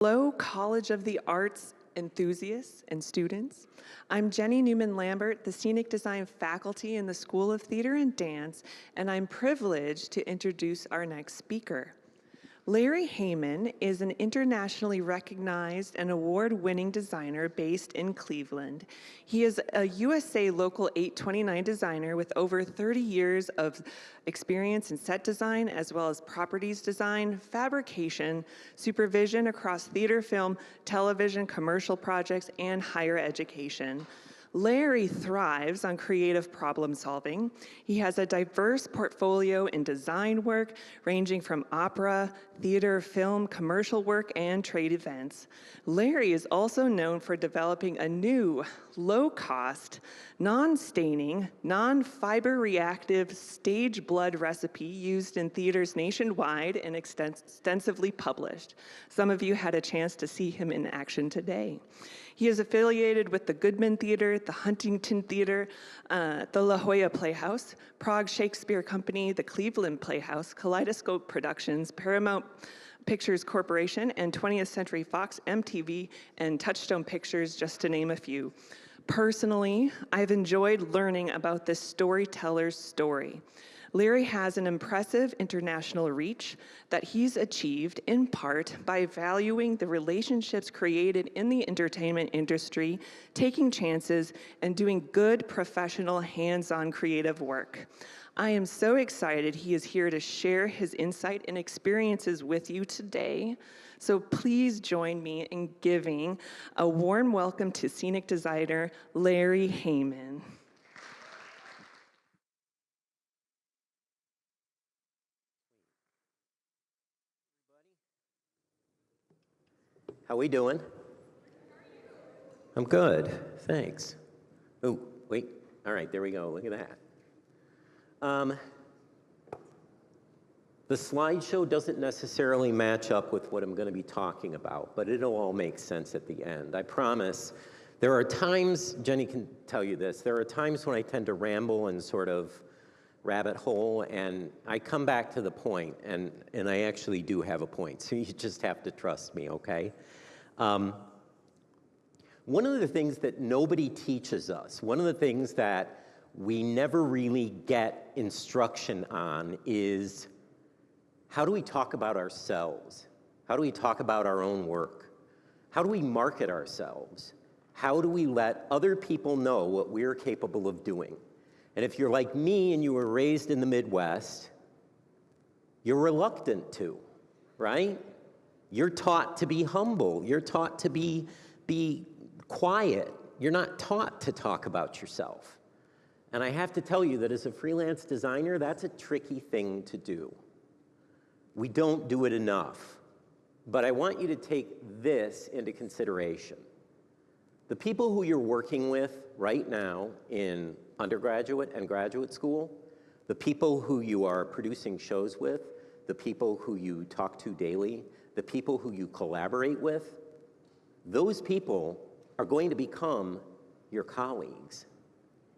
Hello, College of the Arts enthusiasts and students. I'm Jenny Newman-Lambert, the Scenic Design faculty in the School of Theater and Dance, and I'm privileged to introduce our next speaker. Larry Heyman is an internationally recognized and award-winning designer based in Cleveland. He is a USA Local 829 designer with over 30 years of experience in set design, as well as properties design, fabrication, supervision across theater, film, television, commercial projects, and higher education. Larry thrives on creative problem solving. He has a diverse portfolio in design work, ranging from opera, theater, film, commercial work, and trade events. Larry is also known for developing a new, low-cost, non-staining, non-fiber reactive stage blood recipe used in theaters nationwide and extensively published. Some of you had a chance to see him in action today. He is affiliated with the Goodman Theater, the Huntington Theater, the La Jolla Playhouse, Prague Shakespeare Company, the Cleveland Playhouse, Kaleidoscope Productions, Paramount Pictures Corporation, and 20th Century Fox, MTV, and Touchstone Pictures, just to name a few. Personally, I've enjoyed learning about this storyteller's story. Larry has an impressive international reach that he's achieved in part by valuing the relationships created in the entertainment industry, taking chances, and doing good professional hands-on creative work. I am so excited he is here to share his insight and experiences with you today. So please join me in giving a warm welcome to scenic designer Larry Heyman. How we doing? I'm good, thanks. Oh, wait, all right, there we go, look at that. The slideshow doesn't necessarily match up with what I'm gonna be talking about, but it'll all make sense at the end, I promise. There are times, Jenny can tell you this, there are times when I tend to ramble and sort of rabbit hole, and I come back to the point, and I actually do have a point, so you just have to trust me, okay? One of the things that nobody teaches us, one of the things that we never really get instruction on is how do we talk about ourselves? How do we talk about our own work? How do we market ourselves? How do we let other people know what we're capable of doing? And if you're like me and you were raised in the Midwest, you're reluctant to, right? You're taught to be humble. You're taught to be quiet. You're not taught to talk about yourself. And I have to tell you that as a freelance designer, that's a tricky thing to do. We don't do it enough. But I want you to take this into consideration. The people who you're working with right now in undergraduate and graduate school, the people who you are producing shows with, the people who you talk to daily, the people who you collaborate with, those people are going to become your colleagues.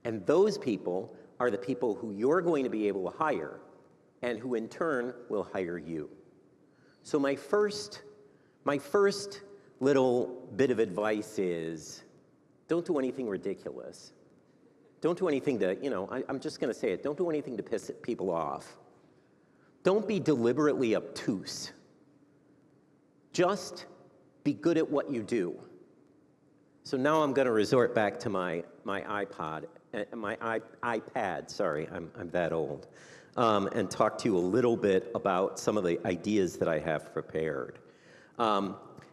And those people are the people who you're going to be able to hire and who in turn will hire you. So my first little bit of advice is don't do anything ridiculous. Don't do anything to, I'm just gonna say it, don't do anything to piss people off. Don't be deliberately obtuse. Just be good at what you do. So now I'm gonna resort back to my iPad, sorry, I'm that old, and talk to you a little bit about some of the ideas that I have prepared.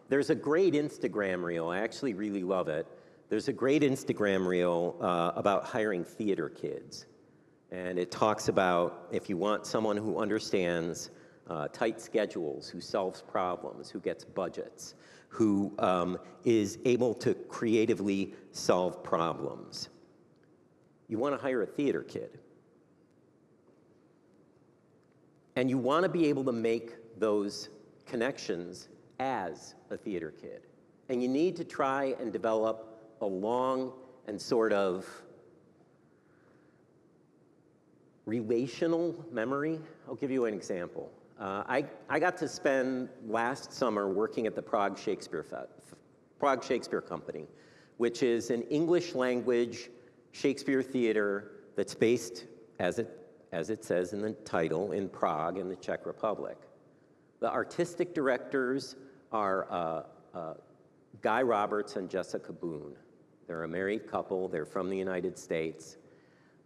There's a great Instagram reel, I actually really love it. There's a great Instagram reel about hiring theater kids. And it talks about if you want someone who understands tight schedules, who solves problems, who gets budgets, who is able to creatively solve problems. You want to hire a theater kid. And you want to be able to make those connections as a theater kid. And you need to try and develop a long and sort of relational memory. I'll give you an example. I got to spend last summer working at the Prague Shakespeare Company, which is an English language Shakespeare theater that's based, as it says in the title, in Prague in the Czech Republic. The artistic directors are Guy Roberts and Jessica Boone. They're a married couple. They're from the United States.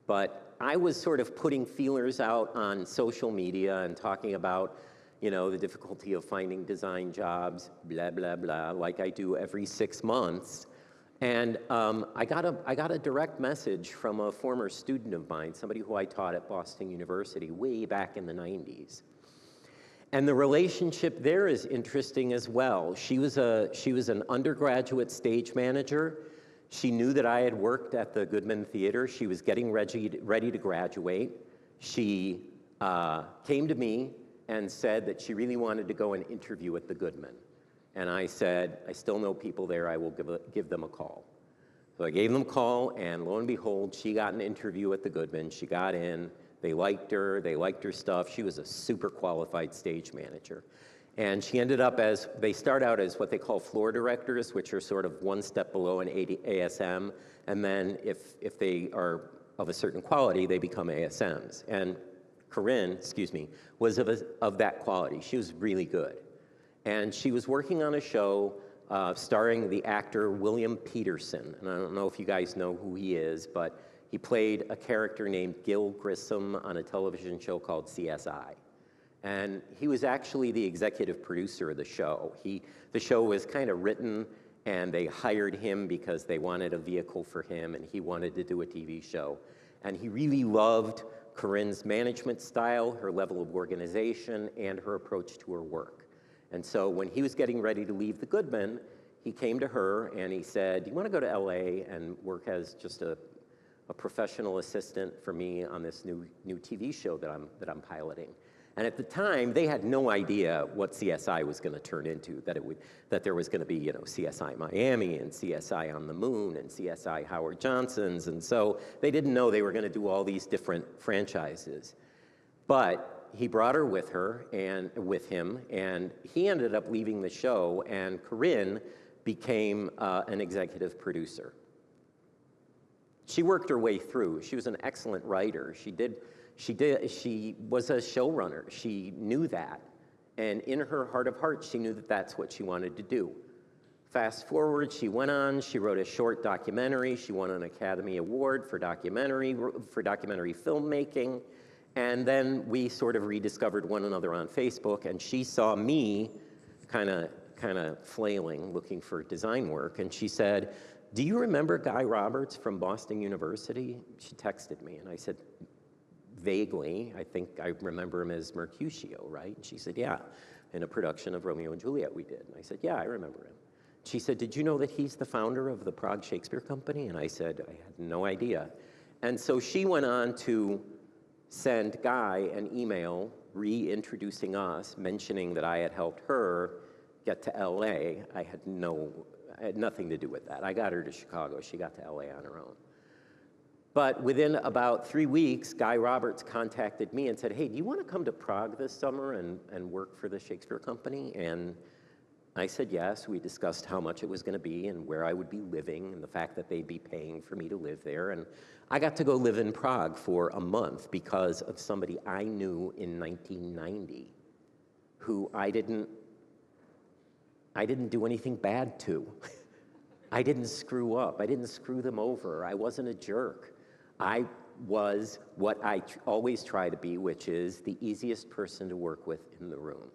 But I was sort of putting feelers out on social media and talking about, you know, the difficulty of finding design jobs, blah, blah, blah, like I do every 6 months. And I got a direct message from a former student of mine, somebody who I taught at Boston University way back in the 90s. And the relationship there is interesting as well. She was an undergraduate stage manager. She knew that I had worked at the Goodman Theater. She was getting ready to graduate. She came to me and said that she really wanted to go and interview at the Goodman. And I said, I still know people there, I will give them a call. So I gave them a call, and lo and behold, she got an interview at the Goodman. She got in, they liked her stuff. She was a super qualified stage manager. And she ended up they start out as what they call floor directors, which are sort of one step below an ASM, and then if they are of a certain quality, they become ASMs. And Corinne, was of that quality. She was really good. And she was working on a show starring the actor William Peterson. And I don't know if you guys know who he is, but he played a character named Gil Grissom on a television show called CSI. And he was actually the executive producer of the show. The show was kind of written, and they hired him because they wanted a vehicle for him, and he wanted to do a TV show. And he really loved Corinne's management style, her level of organization, and her approach to her work. And so when he was getting ready to leave the Goodman, he came to her and he said, do you want to go to LA and work as just a professional assistant for me on this new TV show that I'm piloting? And at the time, they had no idea what CSI was going to turn into, that there was going to be, you know, CSI Miami and CSI on the Moon and CSI Howard Johnson's. And so they didn't know they were going to do all these different franchises. But he brought her with him, and he ended up leaving the show, and Corinne became an executive producer. She worked her way through. She was an excellent writer. She was a showrunner. She knew that. And in her heart of hearts, she knew that that's what she wanted to do. Fast forward, she went on, she wrote a short documentary. She won an Academy Award for documentary filmmaking. And then we sort of rediscovered one another on Facebook, and she saw me kind of flailing, looking for design work. And she said, do you remember Guy Roberts from Boston University? She texted me, and I said, vaguely, I think I remember him as Mercutio, right? And she said, yeah, in a production of Romeo and Juliet we did. And I said, yeah, I remember him. She said, did you know that he's the founder of the Prague Shakespeare Company? And I said, I had no idea. And so she went on to send Guy an email reintroducing us, mentioning that I had helped her get to LA. I had nothing to do with that. I got her to Chicago. She got to LA on her own. But within about 3 weeks, Guy Roberts contacted me and said, hey, do you want to come to Prague this summer and work for the Shakespeare Company? And I said yes. We discussed how much it was going to be and where I would be living and the fact that they'd be paying for me to live there. And I got to go live in Prague for a month because of somebody I knew in 1990 who I didn't do anything bad to. I didn't screw up. I didn't screw them over. I wasn't a jerk. I was what I always try to be, which is the easiest person to work with in the room.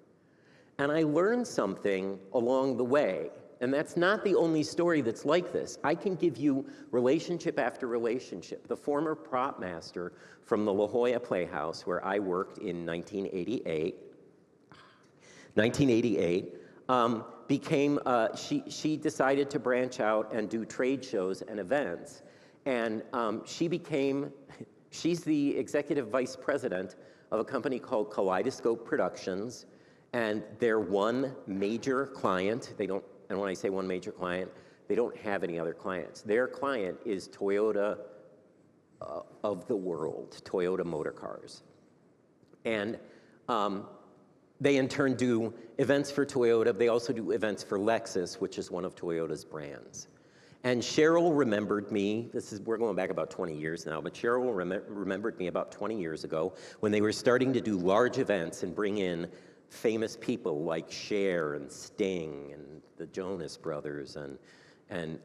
And I learned something along the way. And that's not the only story that's like this. I can give you relationship after relationship. The former prop master from the La Jolla Playhouse, where I worked in 1988, she decided to branch out and do trade shows and events. And she's the executive vice president of a company called Kaleidoscope Productions. And their one major client, and when I say one major client, they don't have any other clients. Their client is Toyota of the world, Toyota Motor Cars. And They in turn do events for Toyota. They also do events for Lexus, which is one of Toyota's brands. And Cheryl remembered me, we're going back about 20 years now, but Cheryl remembered me about 20 years ago when they were starting to do large events and bring in famous people like Cher and Sting and the Jonas Brothers and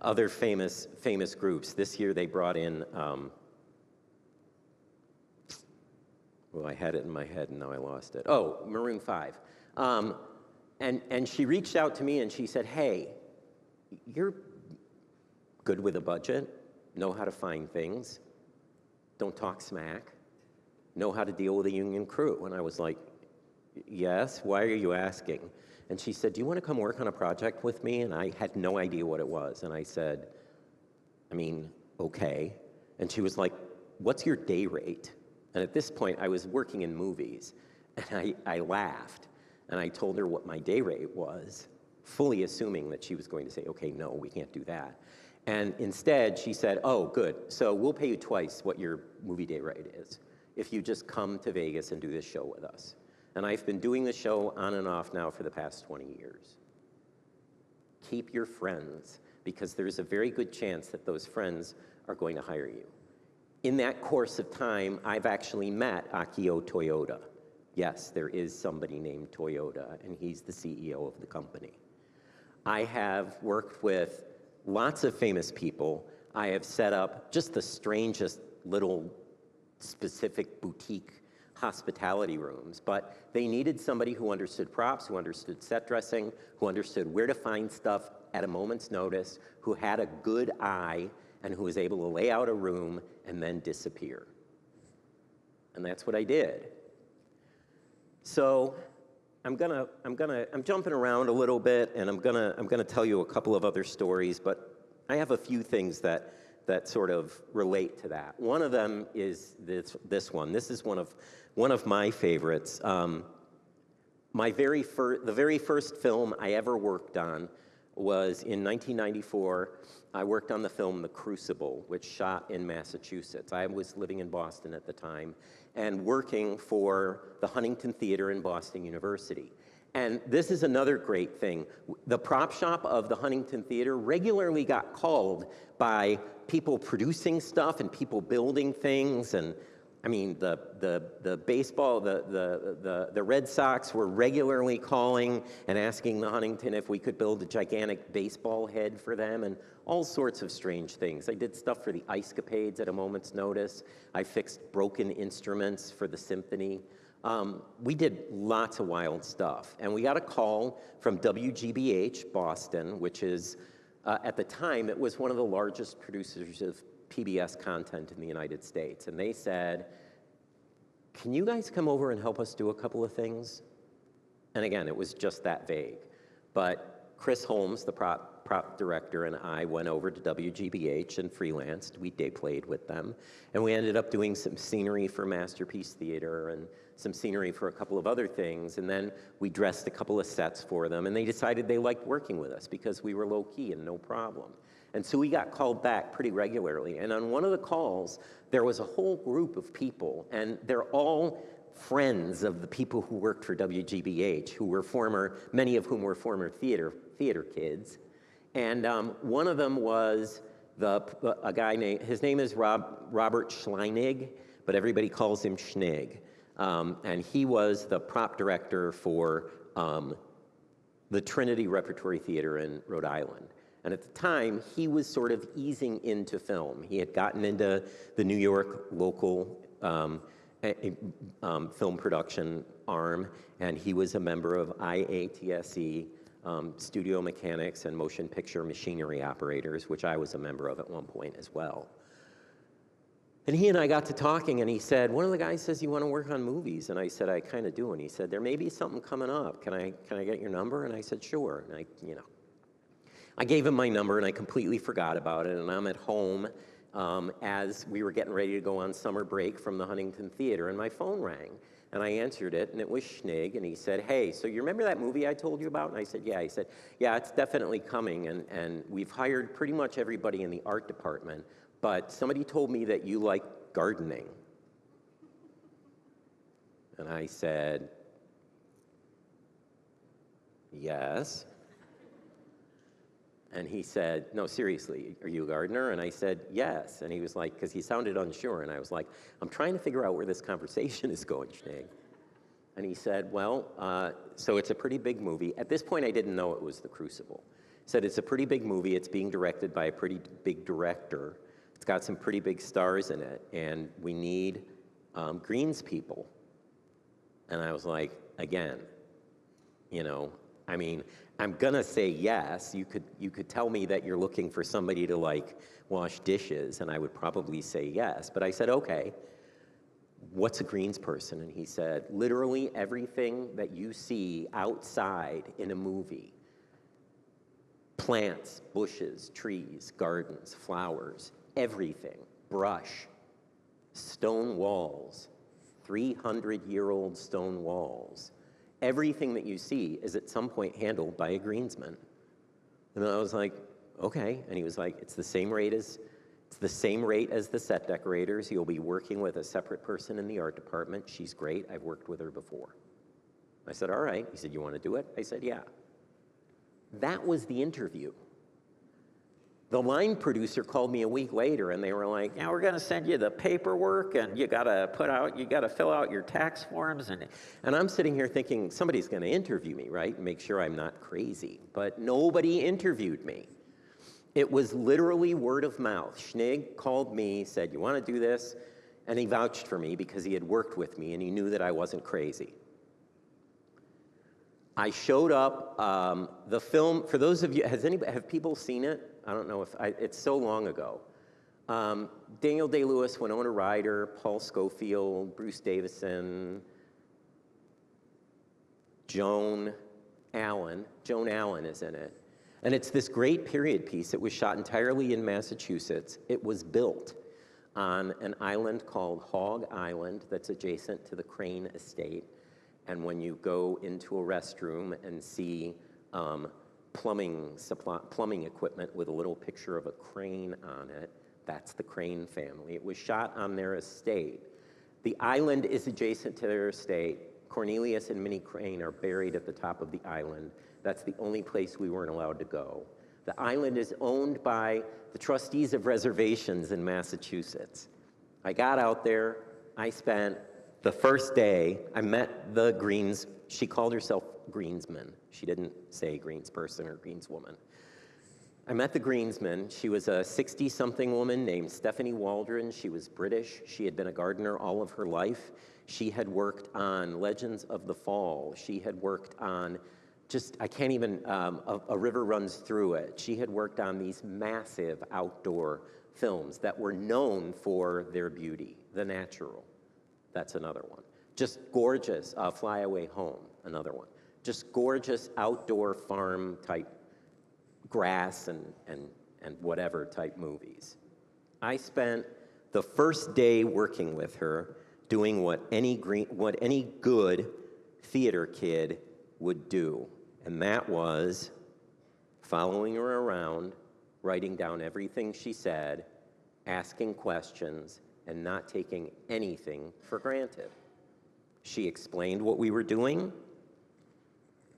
other famous groups. This year they brought in, well, I had it in my head and now I lost it. Oh, Maroon 5. And she reached out to me and she said, hey, you're good with a budget, know how to find things, don't talk smack, know how to deal with a union crew. And I was like, yes, why are you asking? And she said, do you want to come work on a project with me? And I had no idea what it was. And I said, I mean, okay. And she was like, what's your day rate? And at this point, I was working in movies. And I laughed. And I told her what my day rate was, fully assuming that she was going to say, okay, no, we can't do that. And instead, she said, oh, good. So we'll pay you twice what your movie day rate is if you just come to Vegas and do this show with us. And I've been doing the show on and off now for the past 20 years. Keep your friends, because there's a very good chance that those friends are going to hire you. In that course of time, I've actually met Akio Toyoda. Yes, there is somebody named Toyoda, and he's the CEO of the company. I have worked with lots of famous people. I have set up just the strangest little specific boutique hospitality rooms, but they needed somebody who understood props, who understood set dressing, who understood where to find stuff at a moment's notice, who had a good eye, and who was able to lay out a room and then disappear. And that's what I did. So I'm jumping around a little bit, and I'm gonna tell you a couple of other stories, but I have a few things that sort of relate to that. One of them is this one. This is one of my favorites. The very first film I ever worked on was in 1994. I worked on the film The Crucible, which shot in Massachusetts. I was living in Boston at the time and working for the Huntington Theater in Boston University. And this is another great thing. The prop shop of the Huntington Theater regularly got called by people producing stuff and people building things. And I mean, the baseball, the Red Sox were regularly calling and asking the Huntington if we could build a gigantic baseball head for them, and all sorts of strange things. I did stuff for the Ice Capades at a moment's notice. I fixed broken instruments for the symphony. We did lots of wild stuff. And we got a call from WGBH Boston, which is, at the time, it was one of the largest producers of PBS content in the United States. And they said, can you guys come over and help us do a couple of things? And again, it was just that vague. But Chris Holmes, the prop director, and I went over to WGBH and freelanced. We day played with them. And we ended up doing some scenery for Masterpiece Theater and some scenery for a couple of other things. And then we dressed a couple of sets for them. And they decided they liked working with us because we were low key and no problem. And so we got called back pretty regularly. And on one of the calls, there was a whole group of people, and they're all friends of the people who worked for WGBH, who were many of whom were former theater kids. And one of them was a guy named, his name is Robert Schleinig, but everybody calls him Schnig. And he was the prop director for the Trinity Repertory Theater in Rhode Island. And at the time, he was sort of easing into film. He had gotten into the New York local film production arm, and he was a member of IATSE, Studio Mechanics and Motion Picture Machinery Operators, which I was a member of at one point as well. And he and I got to talking, and he said, one of the guys says, you want to work on movies? And I said, I kind of do. And he said, there may be something coming up. Can I get your number? And I said, sure. And I gave him my number, and I completely forgot about it. And I'm at home as we were getting ready to go on summer break from the Huntington Theater, and my phone rang. And I answered it, and it was Schnig, and he said, hey, so you remember that movie I told you about? And I said, yeah. He said, yeah, it's definitely coming, and we've hired pretty much everybody in the art department, but somebody told me that you like gardening. And I said, yes. And he said, no, seriously, are you a gardener? And I said, yes. And he was like, because he sounded unsure. And I was like, I'm trying to figure out where this conversation is going, Schnee. And he said, well, so it's a pretty big movie. At this point, I didn't know it was The Crucible. He said, it's a pretty big movie. It's being directed by a pretty big director. It's got some pretty big stars in it. And we need greens people. And I was like, again, you know, I mean, I'm gonna say yes. You could tell me that you're looking for somebody to like wash dishes, and I would probably say yes. But I said, okay, what's a greens person? And he said, literally everything that you see outside in a movie. Plants, bushes, trees, gardens, flowers, everything. Brush, stone walls, 300-year-old stone walls. Everything that you see is at some point handled by a greensman. And I was like, okay. And he was like, it's the same rate as the set decorators. You'll be working with a separate person in the art department. She's great. I've worked with her before. I said, all right. He said, you want to do it? I said, yeah. That was the interview. The line producer called me a week later, and they were like, yeah, we're going to send you the paperwork, and you got to fill out your tax forms. And I'm sitting here thinking, somebody's going to interview me, right? Make sure I'm not crazy. But nobody interviewed me. It was literally word of mouth. Schnig called me, said, you want to do this? And he vouched for me because he had worked with me, and he knew that I wasn't crazy. I showed up, the film, for those of you, have people seen it? I don't know if, it's so long ago. Daniel Day-Lewis, Winona Ryder, Paul Scofield, Bruce Davison, Joan Allen. Joan Allen is in it. And it's this great period piece. It was shot entirely in Massachusetts. It was built on an island called Hog Island that's adjacent to the Crane Estate. And when you go into a restroom and see plumbing equipment with a little picture of a crane on it, that's the Crane family. It was shot on their estate. The island is adjacent to their estate. Cornelius and Minnie Crane are buried at the top of the island. That's the only place we weren't allowed to go. The island is owned by the trustees of reservations in Massachusetts. I got out there. I spent the first day, I met the greens. She called herself greensman. She didn't say greensperson or greenswoman. I met the greensman. She was a 60-something woman named Stephanie Waldron. She was British. She had been a gardener all of her life. She had worked on Legends of the Fall. She had worked on I can't even, a river runs through it. She had worked on these massive outdoor films that were known for their beauty, the natural. That's another one. Just gorgeous, Fly Away Home, another one. Just gorgeous outdoor farm type grass and whatever type movies. I spent the first day working with her doing what any good theater kid would do. And that was following her around, writing down everything she said, asking questions, and not taking anything for granted. She explained what we were doing.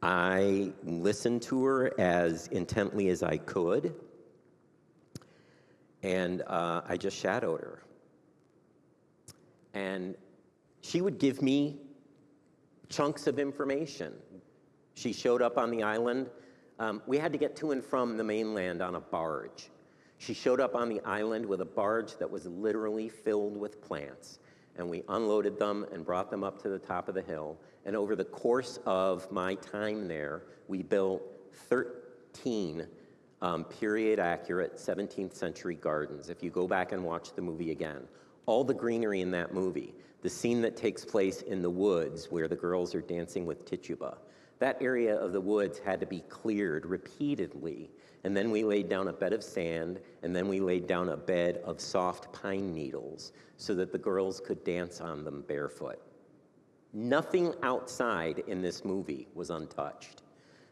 I listened to her as intently as I could, and I just shadowed her. And she would give me chunks of information. She showed up on the island. We had to get to and from the mainland on a barge. She showed up on the island with a barge that was literally filled with plants. And we unloaded them and brought them up to the top of the hill. And over the course of my time there, we built 13 period-accurate 17th century gardens. If you go back and watch the movie again, all the greenery in that movie, the scene that takes place in the woods where the girls are dancing with Tituba, that area of the woods had to be cleared repeatedly. And then we laid down a bed of sand, and then we laid down a bed of soft pine needles so that the girls could dance on them barefoot. Nothing outside in this movie was untouched.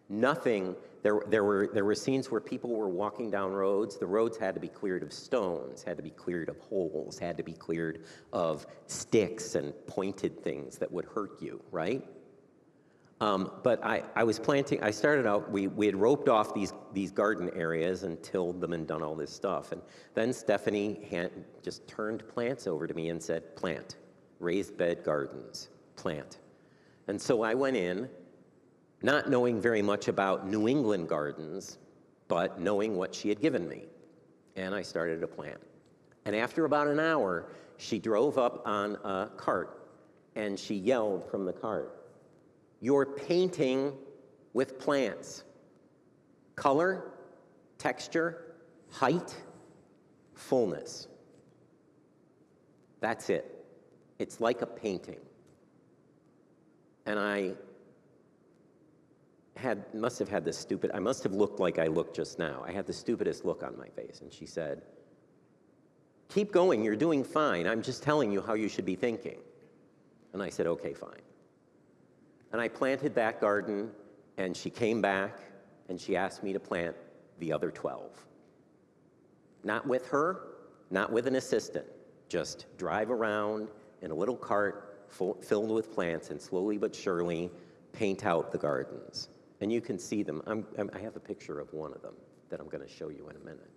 Nothing, there were scenes where people were walking down roads. The roads had to be cleared of stones, had to be cleared of holes, had to be cleared of sticks and pointed things that would hurt you, right? But I was planting, I started out, we had roped off these garden areas and tilled them and done all this stuff. And then Stephanie just turned plants over to me and said, plant, raised bed gardens, plant. And so I went in, not knowing very much about New England gardens, but knowing what she had given me. And I started to plant. And after about an hour, she drove up on a cart and she yelled from the cart, "You're painting with plants. Color, texture, height, fullness. That's it. It's like a painting." And I must have had this stupid, I must have looked like I looked just now. I had the stupidest look on my face. And she said, "Keep going, you're doing fine. I'm just telling you how you should be thinking." And I said, "Okay, fine." And I planted that garden, and she came back, and she asked me to plant the other 12. Not with her, not with an assistant, just drive around in a little cart filled with plants and slowly but surely paint out the gardens. And you can see them. I have a picture of one of them that I'm going to show you in a minute.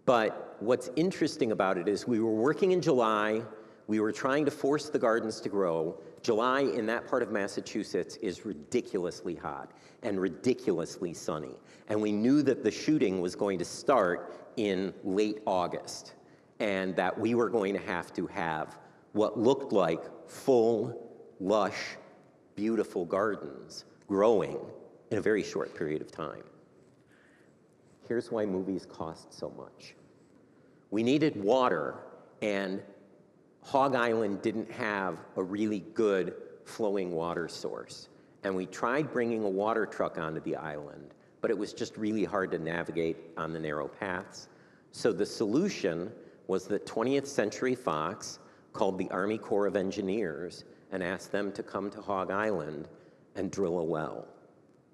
But what's interesting about it is we were working in July. We were trying to force the gardens to grow. July in that part of Massachusetts is ridiculously hot and ridiculously sunny. And we knew that the shooting was going to start in late August and that we were going to have what looked like full, lush, beautiful gardens growing in a very short period of time. Here's why movies cost so much. We needed water, and Hog Island didn't have a really good flowing water source. And we tried bringing a water truck onto the island, but it was just really hard to navigate on the narrow paths. So the solution was that 20th Century Fox called the Army Corps of Engineers and asked them to come to Hog Island and drill a well.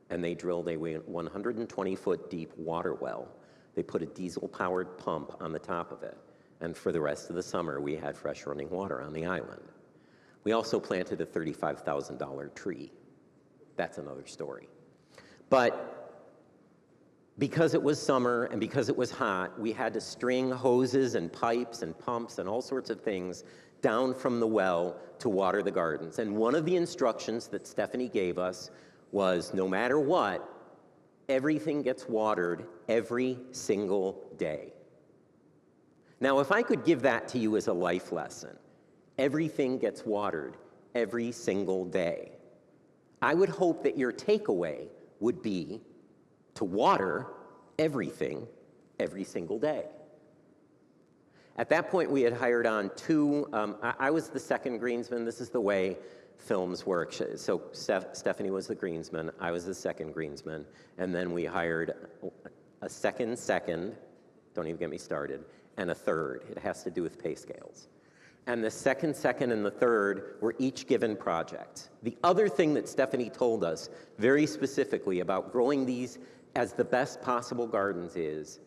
And they drilled a 120-foot deep water well. They put a diesel-powered pump on the top of it. And for the rest of the summer, we had fresh running water on the island. We also planted a $35,000 tree. That's another story. But because it was summer and because it was hot, we had to string hoses and pipes and pumps and all sorts of things down from the well to water the gardens. And one of the instructions that Stephanie gave us was, no matter what, everything gets watered every single day. Now, if I could give that to you as a life lesson, everything gets watered every single day, I would hope that your takeaway would be to water everything every single day. At that point, we had hired on two, I was the second greensman. This is the way films work. So Stephanie was the greensman, I was the second greensman, and then we hired a second, don't even get me started, and a third. It has to do with pay scales. And the second, and the third were each given projects. The other thing that Stephanie told us very specifically about growing these as the best possible gardens is,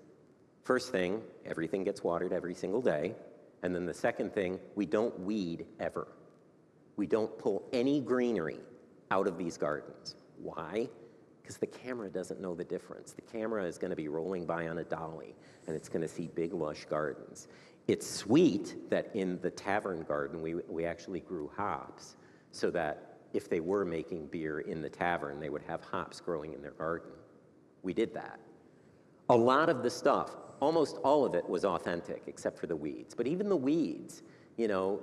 first thing, everything gets watered every single day. And then the second thing, we don't weed ever. We don't pull any greenery out of these gardens. Why? Because the camera doesn't know the difference. The camera is going to be rolling by on a dolly, and it's going to see big, lush gardens. It's sweet that in the tavern garden, we actually grew hops so that if they were making beer in the tavern, they would have hops growing in their garden. We did that. A lot of the stuff, almost all of it was authentic, except for the weeds. But even the weeds, you know,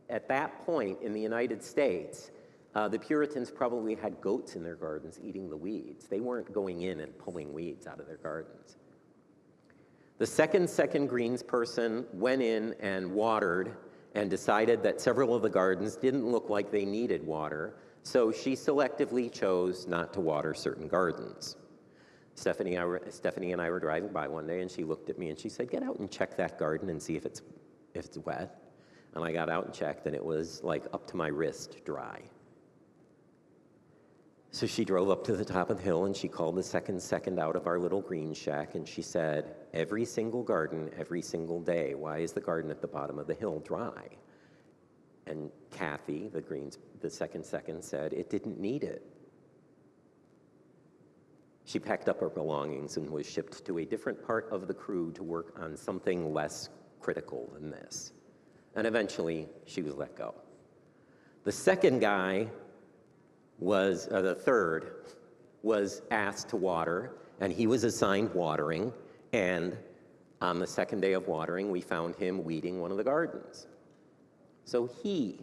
at that point in the United States, the Puritans probably had goats in their gardens eating the weeds. They weren't going in and pulling weeds out of their gardens. The second greens person went in and watered and decided that several of the gardens didn't look like they needed water, so she selectively chose not to water certain gardens. Stephanie and I were driving by one day, and she looked at me and she said, "Get out and check that garden and see if it's wet." And I got out and checked, and it was like up to my wrist dry. So she drove up to the top of the hill, and she called the second out of our little green shack, and she said, "Every single garden, every single day, why is the garden at the bottom of the hill dry?" And Kathy, the second said, it didn't need it. She packed up her belongings and was shipped to a different part of the crew to work on something less critical than this. And eventually, she was let go. The second guy the third, was asked to water, and he was assigned watering, and on the second day of watering, we found him weeding one of the gardens. So he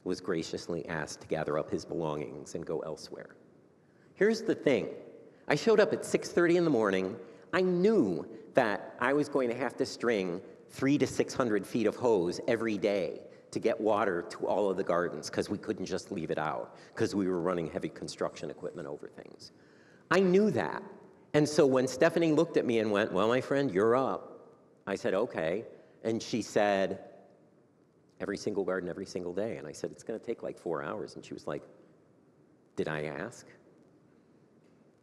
was graciously asked to gather up his belongings and go elsewhere. Here's the thing. I showed up at 6:30 in the morning. I knew that I was going to have to string 300 to 600 feet of hose every day to get water to all of the gardens because we couldn't just leave it out because we were running heavy construction equipment over things. I knew that. And so when Stephanie looked at me and went, well, my friend, you're up, I said, okay. And she said, every single garden, every single day. And I said, it's going to take like 4 hours. And she was like, did I ask?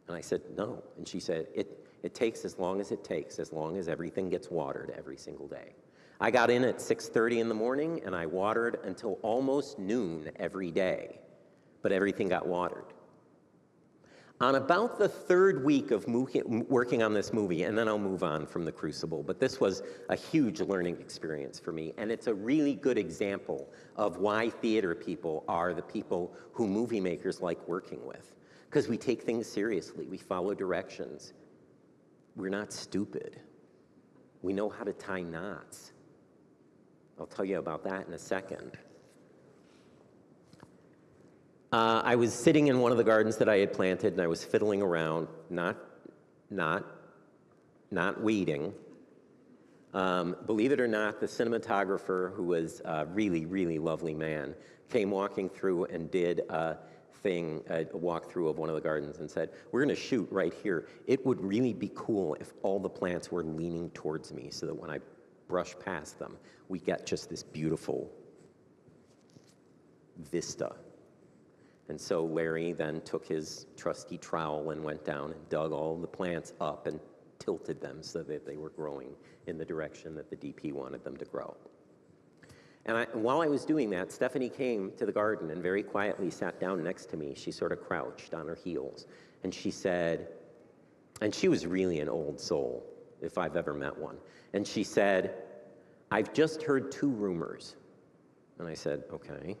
And I said, no. And she said, it takes as long as it takes, as long as everything gets watered every single day. I got in at 6:30 in the morning, and I watered until almost noon every day, but everything got watered. On about the third week of working on this movie, and then I'll move on from The Crucible, but this was a huge learning experience for me, and it's a really good example of why theater people are the people who movie makers like working with, because we take things seriously, we follow directions. We're not stupid. We know how to tie knots. I'll tell you about that in a second. I was sitting in one of the gardens that I had planted, and I was fiddling around, not weeding. Believe it or not, the cinematographer, who was a really, really lovely man, came walking through and did a walkthrough of one of the gardens and said, we're going to shoot right here. It would really be cool if all the plants were leaning towards me so that when I brush past them, we get just this beautiful vista. And so Larry then took his trusty trowel and went down and dug all the plants up and tilted them so that they were growing in the direction that the DP wanted them to grow. And while I was doing that, Stephanie came to the garden and very quietly sat down next to me. She sort of crouched on her heels. And she said, and she was really an old soul, if I've ever met one. And she said, I've just heard 2 rumors. And I said, okay.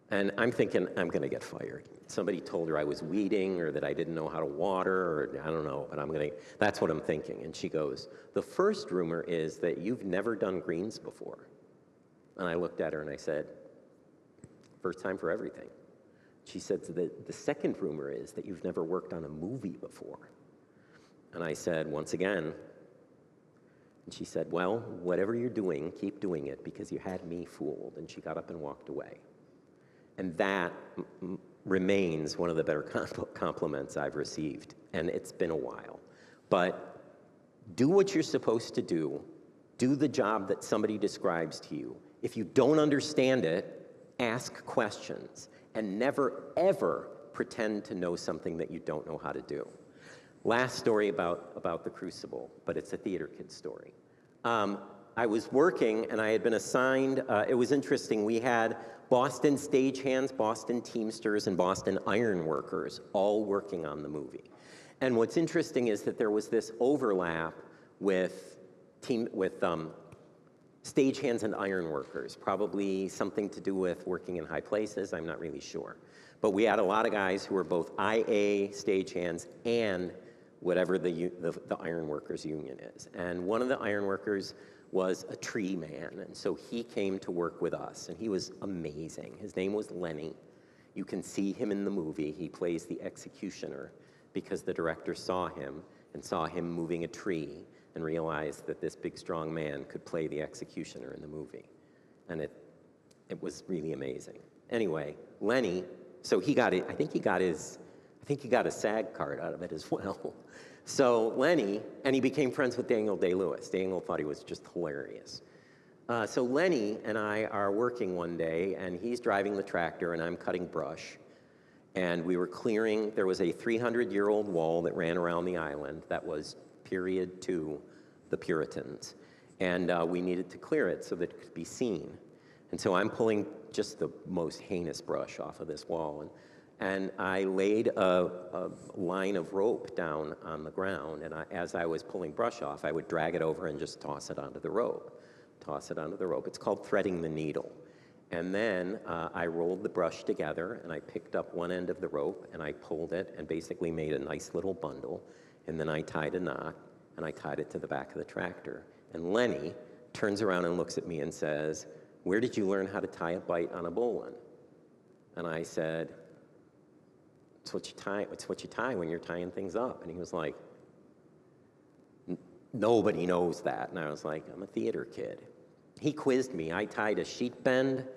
And I'm thinking, I'm going to get fired. Somebody told her I was weeding or that I didn't know how to water, or I don't know, but that's what I'm thinking. And she goes, the first rumor is that you've never done greens before. And I looked at her and I said, first time for everything. She said, the second rumor is that you've never worked on a movie before. And I said, once again. And she said, well, whatever you're doing, keep doing it because you had me fooled. And she got up and walked away. And that remains one of the better compliments I've received. And it's been a while. But do what you're supposed to do. Do the job that somebody describes to you. If you don't understand it, ask questions. And never, ever pretend to know something that you don't know how to do. Last story about The Crucible, but it's a theater kid story. I was working, and I had been assigned, it was interesting, we had Boston stagehands, Boston Teamsters, and Boston ironworkers all working on the movie. And what's interesting is that there was this overlap with stagehands and ironworkers, probably something to do with working in high places, I'm not really sure. But we had a lot of guys who were both IA stagehands and whatever the ironworkers union is. And one of the ironworkers was a tree man, and so he came to work with us, and he was amazing. His name was Lenny. You can see him in the movie. He plays the executioner because the director saw him and saw him moving a tree and realized that this big, strong man could play the executioner in the movie. And it was really amazing. Anyway, Lenny, so he got it, I think he got a SAG card out of it as well. So Lenny, and he became friends with Daniel Day-Lewis. Daniel thought he was just hilarious. So Lenny and I are working one day, and he's driving the tractor, and I'm cutting brush. And we were clearing, there was a 300-year-old wall that ran around the island that was period to the Puritans. And we needed to clear it so that it could be seen. And so I'm pulling just the most heinous brush off of this wall. And I laid a line of rope down on the ground, and as I was pulling brush off, I would drag it over and just toss it onto the rope. Toss it onto the rope. It's called threading the needle. And then I rolled the brush together, and I picked up one end of the rope, and I pulled it, and basically made a nice little bundle. And then I tied a knot, and I tied it to the back of the tractor. And Lenny turns around and looks at me and says, "Where did you learn how to tie a bite on a bowline?" And I said, "It's what you tie when you're tying things up." And he was like, "Nobody knows that." And I was like, "I'm a theater kid." He quizzed me. I tied a sheet bend,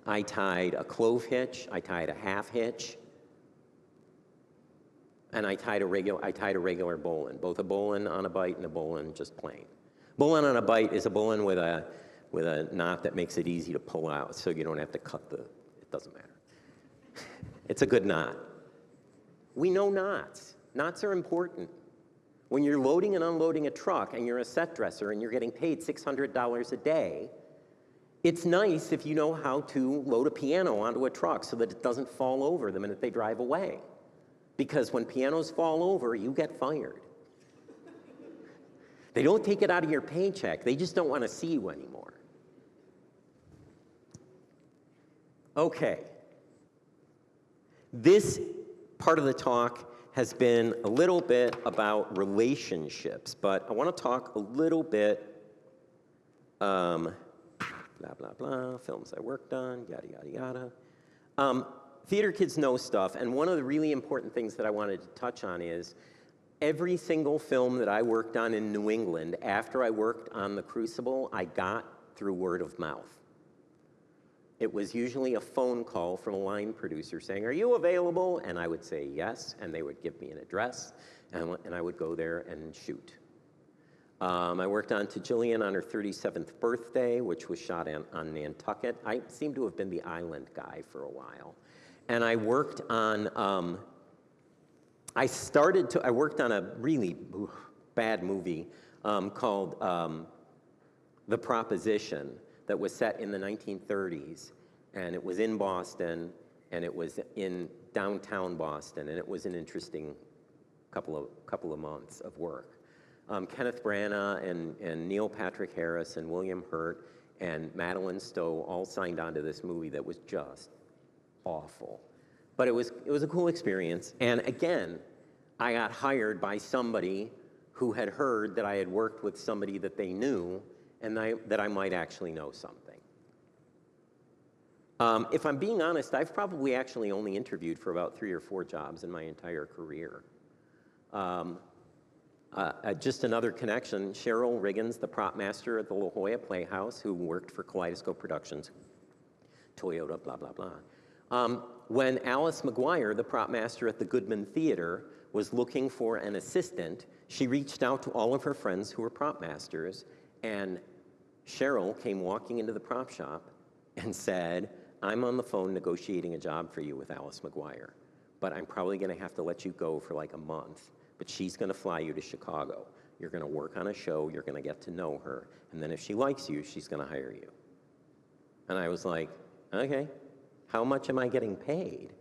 I tied a clove hitch, I tied a half hitch, and I tied a regular bowline, both a bowline on a bite and a bowline just plain. Bowline on a bite is a bowline with a knot that makes it easy to pull out, so you don't have to it doesn't matter. It's a good knot. We know knots. Knots are important. When you're loading and unloading a truck and you're a set dresser and you're getting paid $600 a day, it's nice if you know how to load a piano onto a truck so that it doesn't fall over the minute they drive away. Because when pianos fall over, you get fired. They don't take it out of your paycheck. They just don't want to see you anymore. Okay. This part of the talk has been a little bit about relationships, but I want to talk a little bit, blah, blah, blah, films I worked on, yada, yada, yada. Theater kids know stuff, and one of the really important things that I wanted to touch on is every single film that I worked on in New England, after I worked on The Crucible, I got through word of mouth. It was usually a phone call from a line producer saying, "Are you available?" And I would say yes, and they would give me an address, and I would go there and shoot. I worked on To Jillian on her 37th birthday, which was shot on Nantucket. I seem to have been the island guy for a while. And I worked on, I worked on a really bad movie called The Proposition, that was set in the 1930s, and it was in Boston, and it was in downtown Boston, and it was an interesting couple of months of work. Kenneth Branagh and Neil Patrick Harris and William Hurt and Madeline Stowe all signed on to this movie that was just awful. But it was a cool experience, and again, I got hired by somebody who had heard that I had worked with somebody that they knew, and that I might actually know something. If I'm being honest, I've probably actually only interviewed for about 3 or 4 jobs in my entire career. Just another connection, Cheryl Riggins, the prop master at the La Jolla Playhouse, who worked for Kaleidoscope Productions, Toyota, blah, blah, blah. When Alice McGuire, the prop master at the Goodman Theater, was looking for an assistant, she reached out to all of her friends who were prop masters, and Cheryl came walking into the prop shop and said, "I'm on the phone negotiating a job for you with Alice McGuire, but I'm probably going to have to let you go for like a month, but she's going to fly you to Chicago. You're going to work on a show, you're going to get to know her, and then if she likes you, she's going to hire you." And I was like, "Okay, how much am I getting paid?"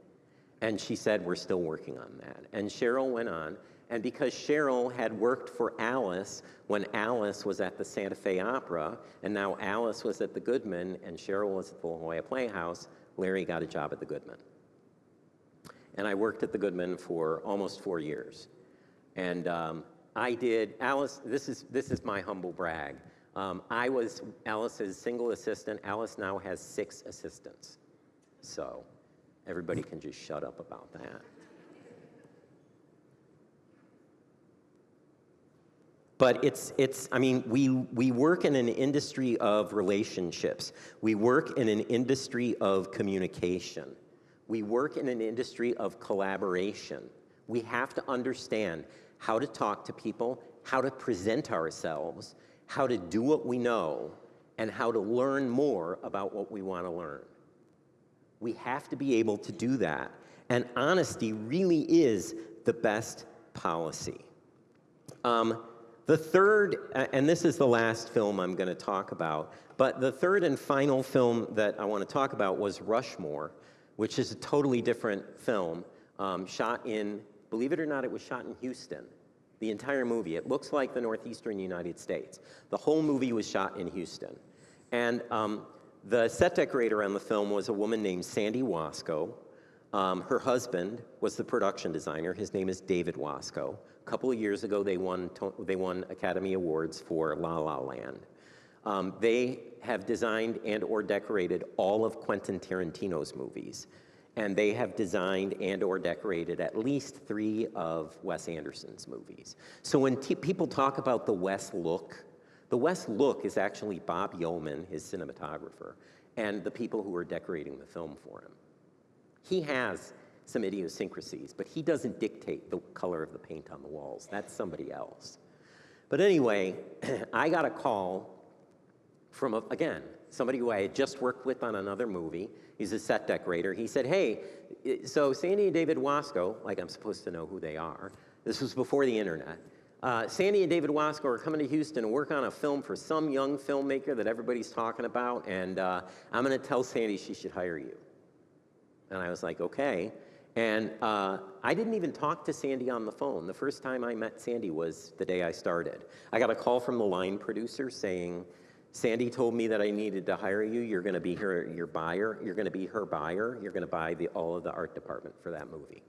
And she said, "We're still working on that." And Cheryl went on, and because Cheryl had worked for Alice when Alice was at the Santa Fe Opera, and now Alice was at the Goodman, and Cheryl was at the La Jolla Playhouse, Larry got a job at the Goodman. And I worked at the Goodman for almost 4 years. And I did, Alice, this is my humble brag. I was Alice's single assistant. Alice now has 6 assistants. So everybody can just shut up about that. But I mean, we work in an industry of relationships. We work in an industry of communication. We work in an industry of collaboration. We have to understand how to talk to people, how to present ourselves, how to do what we know, and how to learn more about what we want to learn. We have to be able to do that. And honesty really is the best policy. The third, and this is the last film I'm going to talk about, but the third and final film that I want to talk about was Rushmore, which is a totally different film, shot in, believe it or not, it was shot in Houston. The entire movie. It looks like the northeastern United States. The whole movie was shot in Houston. And the set decorator on the film was a woman named Sandy Wasco. Her husband was the production designer. His name is David Wasco. A couple of years ago, they won Academy Awards for La La Land. They have designed and or decorated all of Quentin Tarantino's movies. And they have designed and or decorated at least 3 of Wes Anderson's movies. So when people talk about the Wes look is actually Bob Yeoman, his cinematographer, and the people who are decorating the film for him. He has some idiosyncrasies, but he doesn't dictate the color of the paint on the walls. That's somebody else. But anyway, I got a call from, again, somebody who I had just worked with on another movie. He's a set decorator. He said, hey, so Sandy and David Wasco, like I'm supposed to know who they are. This was before the internet. Sandy and David Wasco are coming to Houston to work on a film for some young filmmaker that everybody's talking about, and I'm going to tell Sandy she should hire you. And I was like, okay. And I didn't even talk to Sandy on the phone. The first time I met Sandy was the day I started. I got a call from the line producer saying, Sandy told me that I needed to hire you. You're going to be your buyer. You're going to be her buyer. You're going to buy all of the art department for that movie.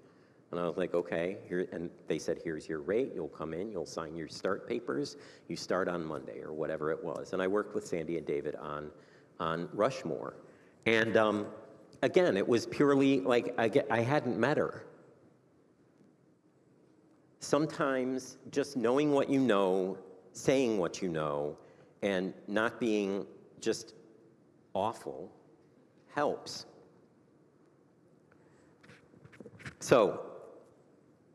And I was like, okay. And they said, here's your rate. You'll come in. You'll sign your start papers. You start on Monday or whatever it was. And I worked with Sandy and David on Rushmore. And again, it was purely like I hadn't met her. Sometimes just knowing what you know, saying what you know, and not being just awful helps. So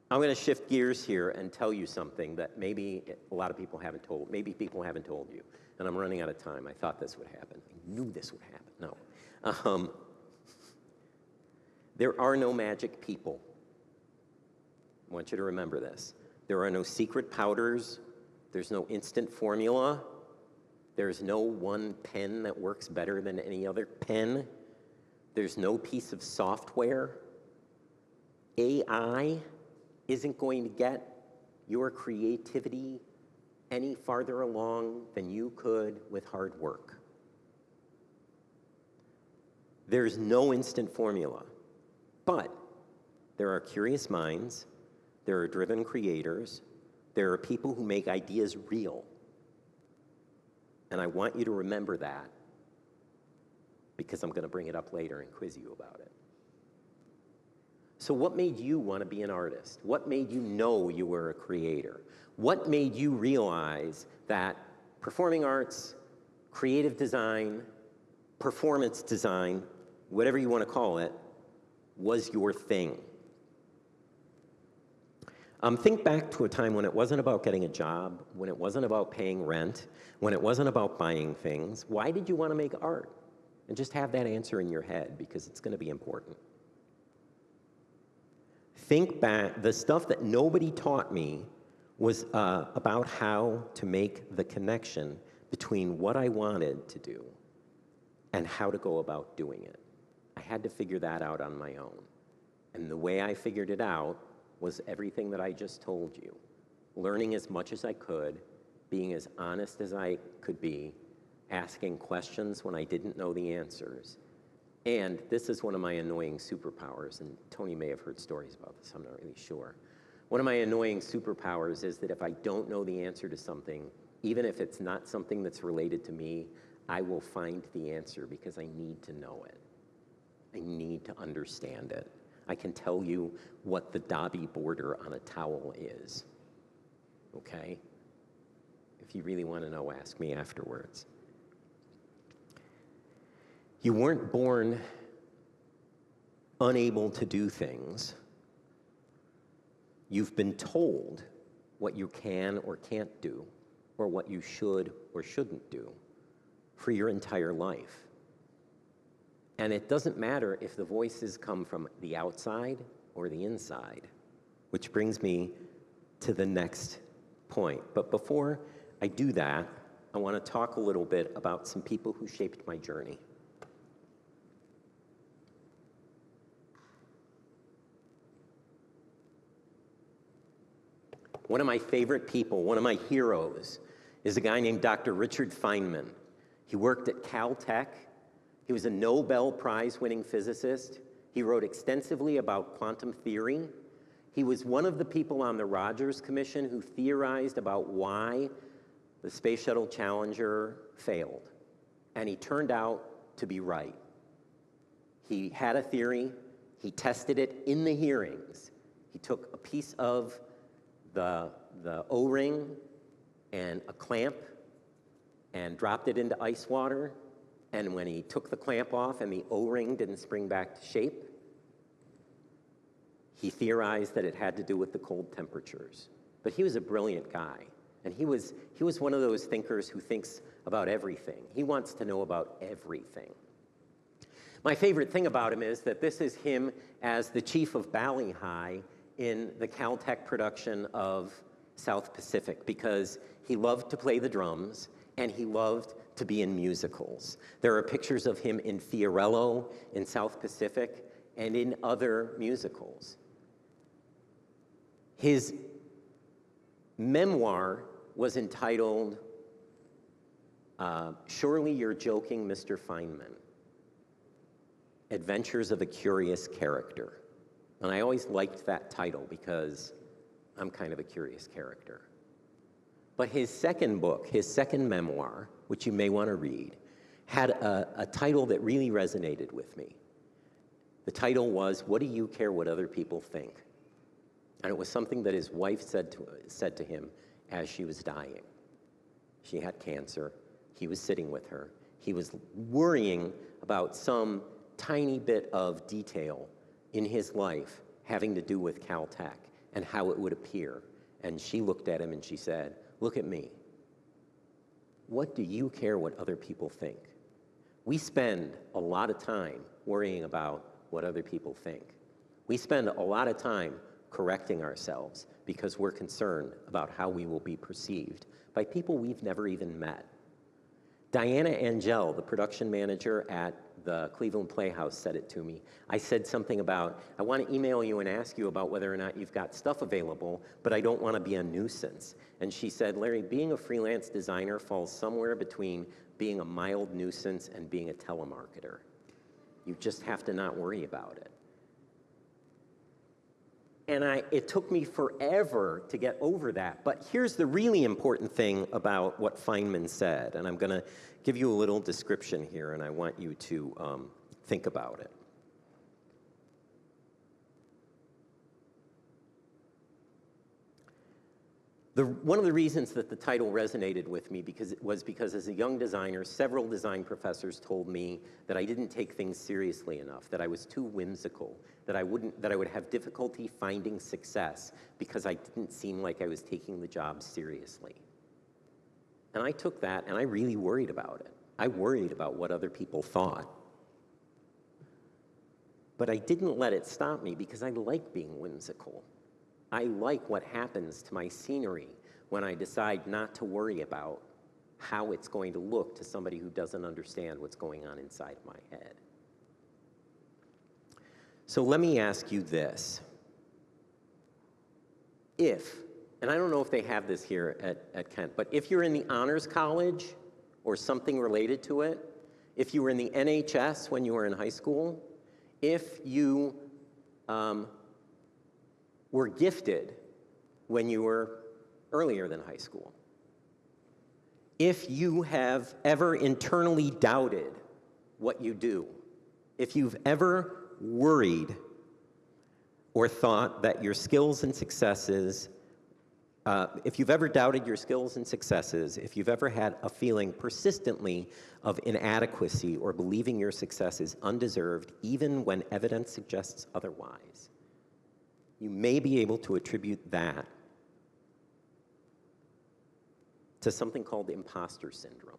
I'm going to shift gears here and tell you something that maybe a lot of people haven't told. Maybe people haven't told you. And I'm running out of time. I thought this would happen. I knew this would happen. No. There are no magic people. I want you to remember this. There are no secret powders. There's no instant formula. There's no one pen that works better than any other pen. There's no piece of software. AI isn't going to get your creativity any farther along than you could with hard work. There's no instant formula. But there are curious minds, there are driven creators, there are people who make ideas real. And I want you to remember that because I'm going to bring it up later and quiz you about it. So what made you want to be an artist? What made you know you were a creator? What made you realize that performing arts, creative design, performance design, whatever you want to call it, was your thing? Think back to a time when it wasn't about getting a job, when it wasn't about paying rent, when it wasn't about buying things. Why did you want to make art? And just have that answer in your head because it's going to be important. Think back, the stuff that nobody taught me was about how to make the connection between what I wanted to do and how to go about doing it. I had to figure that out on my own. And the way I figured it out was everything that I just told you. Learning as much as I could, being as honest as I could be, asking questions when I didn't know the answers. And this is one of my annoying superpowers, and Tony may have heard stories about this, I'm not really sure. One of my annoying superpowers is that if I don't know the answer to something, even if it's not something that's related to me, I will find the answer because I need to know it. I need to understand it. I can tell you what the Dobby border on a towel is, okay? If you really want to know, ask me afterwards. You weren't born unable to do things. You've been told what you can or can't do, or what you should or shouldn't do for your entire life. And it doesn't matter if the voices come from the outside or the inside, which brings me to the next point. But before I do that, I want to talk a little bit about some people who shaped my journey. One of my favorite people, one of my heroes, is a guy named Dr. Richard Feynman. He worked at Caltech. He was a Nobel Prize-winning physicist. He wrote extensively about quantum theory. He was one of the people on the Rogers Commission who theorized about why the Space Shuttle Challenger failed. And he turned out to be right. He had a theory. He tested it in the hearings. He took a piece of the O-ring and a clamp and dropped it into ice water. And when he took the clamp off and the O-ring didn't spring back to shape, he theorized that it had to do with the cold temperatures. But he was a brilliant guy. And he was one of those thinkers who thinks about everything. He wants to know about everything. My favorite thing about him is that this is him as the chief of Bali High in the Caltech production of South Pacific, because he loved to play the drums and he loved to be in musicals. There are pictures of him in Fiorello, in South Pacific, and in other musicals. His memoir was entitled, Surely You're Joking, Mr. Feynman, Adventures of a Curious Character. And I always liked that title because I'm kind of a curious character. But his second book, his second memoir, which you may want to read, had a title that really resonated with me. The title was, What Do You Care What Other People Think? And it was something that his wife said to him as she was dying. She had cancer. He was sitting with her. He was worrying about some tiny bit of detail in his life having to do with Caltech and how it would appear. And she looked at him and she said, look at me. What do you care what other people think? We spend a lot of time worrying about what other people think. We spend a lot of time correcting ourselves because we're concerned about how we will be perceived by people we've never even met. Diana Angel, the production manager at the Cleveland Playhouse, said it to me. I said something about, I want to email you and ask you about whether or not you've got stuff available, but I don't want to be a nuisance. And she said, Larry, being a freelance designer falls somewhere between being a mild nuisance and being a telemarketer. You just have to not worry about it. And it took me forever to get over that. But here's the really important thing about what Feynman said. And I'm going to give you a little description here, and I want you to think about it. One of the reasons that the title resonated with me was because as a young designer, several design professors told me that I didn't take things seriously enough, that I was too whimsical, that I would have difficulty finding success because I didn't seem like I was taking the job seriously. And I took that and I really worried about it. I worried about what other people thought. But I didn't let it stop me because I like being whimsical. I like what happens to my scenery when I decide not to worry about how it's going to look to somebody who doesn't understand what's going on inside my head. So let me ask you this. If, and I don't know if they have this here at Kent, but if you're in the Honors College or something related to it, if you were in the NHS when you were in high school, if you were gifted when you were earlier than high school, if you have ever internally doubted what you do, if you've ever worried or thought that your skills and successes, if you've ever doubted your skills and successes, if you've ever had a feeling persistently of inadequacy or believing your success is undeserved, even when evidence suggests otherwise, you may be able to attribute that to something called imposter syndrome.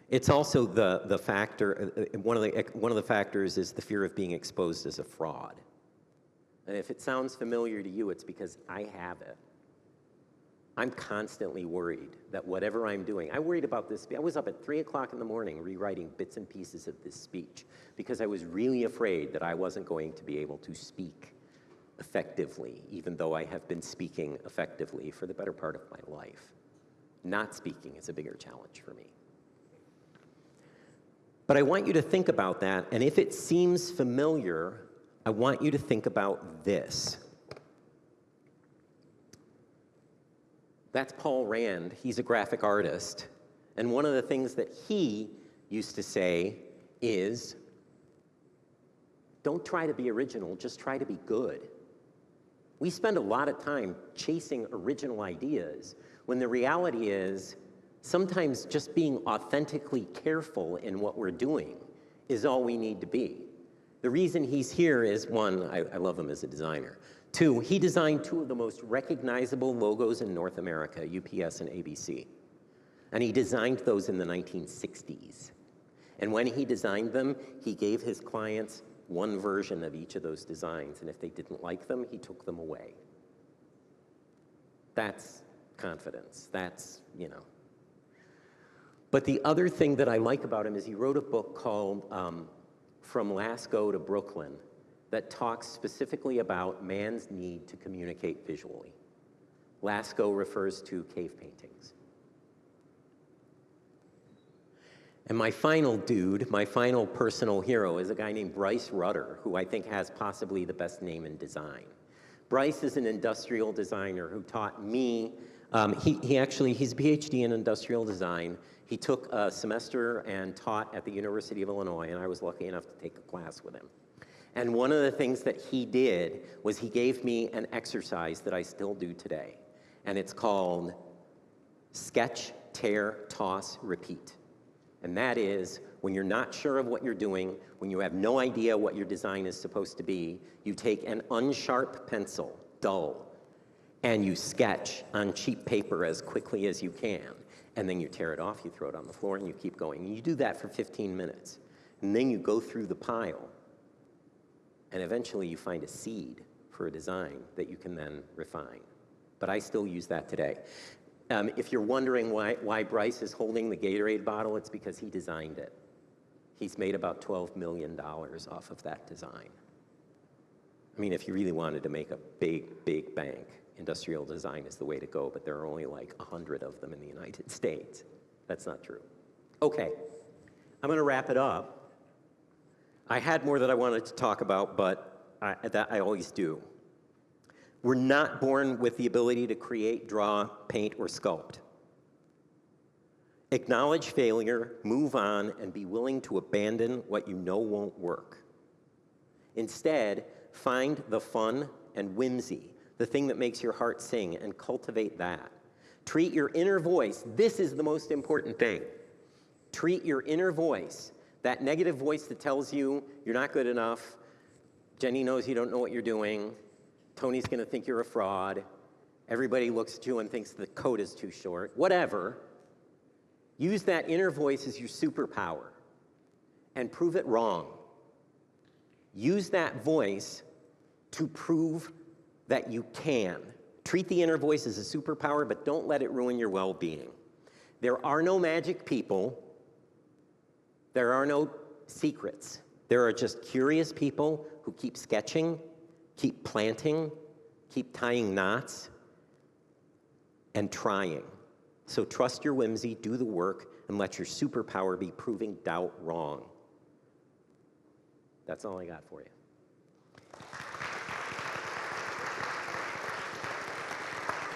It's also the factor, one of the factors is the fear of being exposed as a fraud. And if it sounds familiar to you, it's because I have it. I'm constantly worried that whatever I'm doing, I worried about this. I was up at 3 o'clock in the morning rewriting bits and pieces of this speech because I was really afraid that I wasn't going to be able to speak effectively, even though I have been speaking effectively for the better part of my life. Not speaking is a bigger challenge for me. But I want you to think about that, and if it seems familiar, I want you to think about this. That's Paul Rand. He's a graphic artist. And one of the things that he used to say is, don't try to be original, just try to be good. We spend a lot of time chasing original ideas when the reality is sometimes just being authentically careful in what we're doing is all we need to be. The reason he's here is, one, I love him as a designer. Two, he designed two of the most recognizable logos in North America, UPS and ABC. And he designed those in the 1960s. And when he designed them, he gave his clients one version of each of those designs. And if they didn't like them, he took them away. That's confidence. That's, you know. But the other thing that I like about him is he wrote a book called From Lascaux to Brooklyn that talks specifically about man's need to communicate visually. Lascaux refers to cave paintings. And my final dude, my final personal hero is a guy named Bryce Rutter, who I think has possibly the best name in design. Bryce is an industrial designer who taught me, he's a PhD in industrial design. He took a semester and taught at the University of Illinois, and I was lucky enough to take a class with him. And one of the things that he did was he gave me an exercise that I still do today. And it's called sketch, tear, toss, repeat. And that is when you're not sure of what you're doing, when you have no idea what your design is supposed to be, you take an unsharp pencil, dull, and you sketch on cheap paper as quickly as you can. And then you tear it off, you throw it on the floor, and you keep going. And you do that for 15 minutes. And then you go through the pile. And eventually you find a seed for a design that you can then refine. But I still use that today. If you're wondering why Bryce is holding the Gatorade bottle, it's because he designed it. He's made about $12 million off of that design. I mean, if you really wanted to make a big, big bank, industrial design is the way to go, but there are only like 100 of them in the United States. That's not true. Okay, I'm gonna wrap it up. I had more that I wanted to talk about, but that I always do. We're not born with the ability to create, draw, paint, or sculpt. Acknowledge failure, move on, and be willing to abandon what you know won't work. Instead, find the fun and whimsy, the thing that makes your heart sing, and cultivate that. Treat your inner voice. This is the most important thing. Treat your inner voice, that negative voice that tells you you're not good enough, Jenny knows you don't know what you're doing, Tony's gonna think you're a fraud, everybody looks at you and thinks the coat is too short, whatever. Use that inner voice as your superpower and prove it wrong. Use that voice to prove that you can. Treat the inner voice as a superpower, but don't let it ruin your well-being. There are no magic people. There are no secrets. There are just curious people who keep sketching, keep planting, keep tying knots, and trying. So trust your whimsy, do the work, and let your superpower be proving doubt wrong. That's all I got for you.